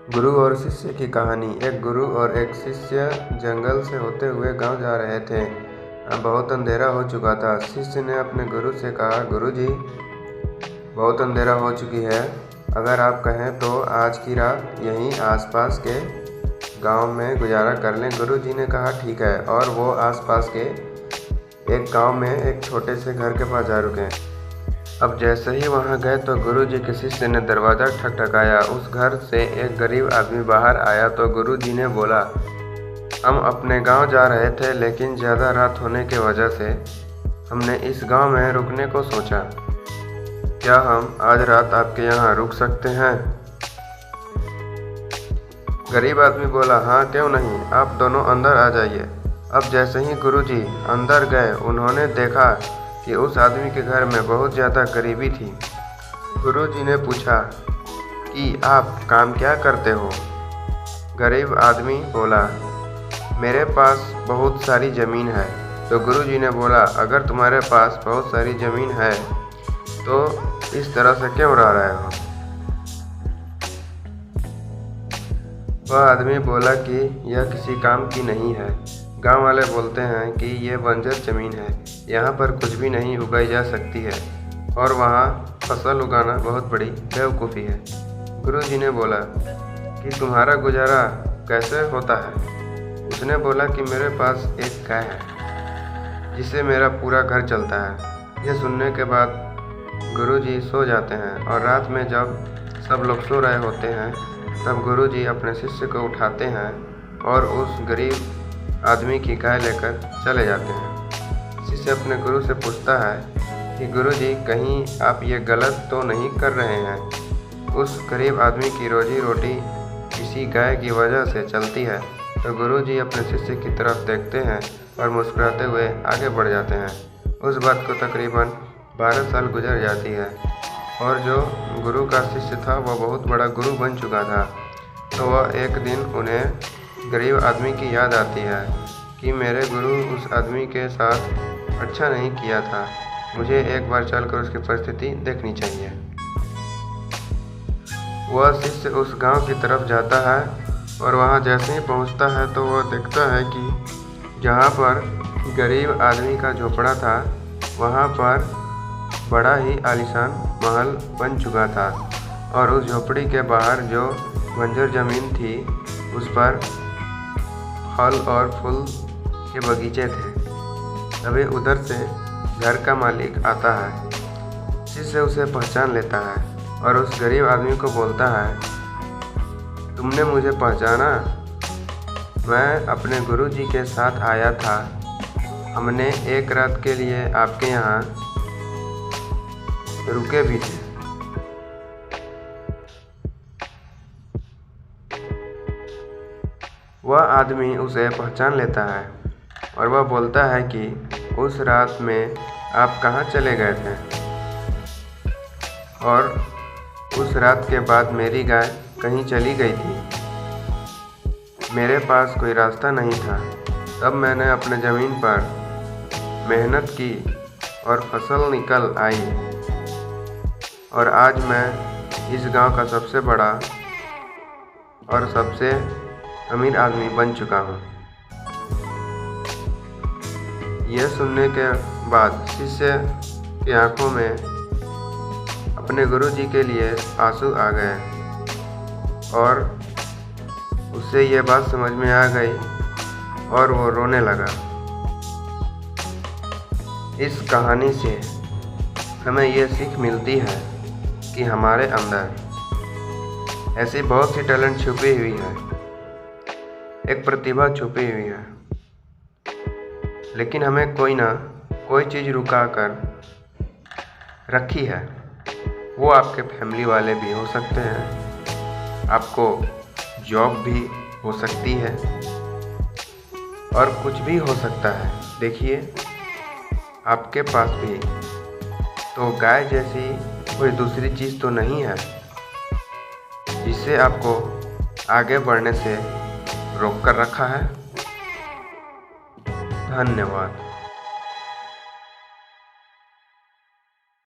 गुरु और शिष्य की कहानी। एक गुरु और एक शिष्य जंगल से होते हुए गांव जा रहे थे। अब बहुत अंधेरा हो चुका था। शिष्य ने अपने गुरु से कहा, गुरुजी, बहुत अंधेरा हो चुकी है, अगर आप कहें तो आज की रात यहीं आसपास के गांव में गुजारा कर लें। गुरुजी ने कहा, ठीक है, और वो आसपास के एक गांव में एक छोटे से घर के पास जा रुके। अब जैसे ही वहां गए तो गुरुजी के शिष्य ने दरवाज़ा ठकठकाया। उस घर से एक गरीब आदमी बाहर आया तो गुरुजी ने बोला, हम अपने गांव जा रहे थे, लेकिन ज़्यादा रात होने की वजह से हमने इस गांव में रुकने को सोचा। क्या हम आज रात आपके यहाँ रुक सकते हैं? गरीब आदमी बोला, हाँ, क्यों नहीं, आप दोनों अंदर आ जाइए। अब जैसे ही गुरुजी अंदर गए, उन्होंने देखा कि उस आदमी के घर में बहुत ज़्यादा गरीबी थी। गुरुजी ने पूछा कि आप काम क्या करते हो? गरीब आदमी बोला, मेरे पास बहुत सारी ज़मीन है। तो गुरुजी ने बोला, अगर तुम्हारे पास बहुत सारी ज़मीन है तो इस तरह से क्यों रह रहे हो? वह आदमी बोला कि यह किसी काम की नहीं है। गांव वाले बोलते हैं कि ये बंजर ज़मीन है, यहाँ पर कुछ भी नहीं उगाई जा सकती है, और वहाँ फसल उगाना बहुत बड़ी बेवकूफ़ी है। गुरुजी ने बोला कि तुम्हारा गुजारा कैसे होता है? उसने बोला कि मेरे पास एक गाय है जिससे मेरा पूरा घर चलता है। यह सुनने के बाद गुरुजी सो जाते हैं, और रात में जब सब लोग सो रहे होते हैं तब गुरुजी अपने शिष्य को उठाते हैं और उस गरीब आदमी की गाय लेकर चले जाते हैं। शिष्य अपने गुरु से पूछता है कि गुरुजी, कहीं आप ये गलत तो नहीं कर रहे हैं? उस गरीब आदमी की रोजी रोटी इसी गाय की वजह से चलती है। तो गुरुजी अपने शिष्य की तरफ देखते हैं और मुस्कुराते हुए आगे बढ़ जाते हैं। उस बात को तकरीबन 12 साल गुजर जाती है, और जो गुरु का शिष्य था वह बहुत बड़ा गुरु बन चुका था। तो वह एक दिन उन्हें गरीब आदमी की याद आती है कि मेरे गुरु उस आदमी के साथ अच्छा नहीं किया था, मुझे एक बार चलकर उसकी परिस्थिति देखनी चाहिए। वह शिष्य उस गांव की तरफ जाता है, और वहां जैसे ही पहुंचता है तो वह देखता है कि जहां पर गरीब आदमी का झोपड़ा था वहां पर बड़ा ही आलीशान महल बन चुका था, और उस झोपड़ी के बाहर जो बंजर ज़मीन थी उस पर फल और फूल के बगीचे थे। तभी उधर से घर का मालिक आता है। शिष्य उसे पहचान लेता है और उस गरीब आदमी को बोलता है, तुमने मुझे पहचाना? मैं अपने गुरुजी के साथ आया था। हमने एक रात के लिए आपके यहाँ रुके भी थे। वह आदमी उसे पहचान लेता है और वह बोलता है कि उस रात में आप कहाँ चले गए थे? और उस रात के बाद मेरी गाय कहीं चली गई थी। मेरे पास कोई रास्ता नहीं था। तब मैंने अपने ज़मीन पर मेहनत की और फसल निकल आई, और आज मैं इस गांव का सबसे बड़ा और सबसे अमीर आदमी बन चुका हूँ। यह सुनने के बाद शिष्य की आंखों में अपने गुरुजी के लिए आंसू आ गए, और उससे यह बात समझ में आ गई और वो रोने लगा। इस कहानी से हमें यह सीख मिलती है कि हमारे अंदर ऐसी बहुत सी टैलेंट छुपी हुई है, एक प्रतिभा छुपी हुई है, लेकिन हमें कोई ना कोई चीज़ रुका कर रखी है। वो आपके फैमिली वाले भी हो सकते हैं, आपको जॉब भी हो सकती है, और कुछ भी हो सकता है। देखिए, आपके पास भी तो गाय जैसी कोई दूसरी चीज़ तो नहीं है जिससे आपको आगे बढ़ने से रोक कर रखा है। धन्यवाद।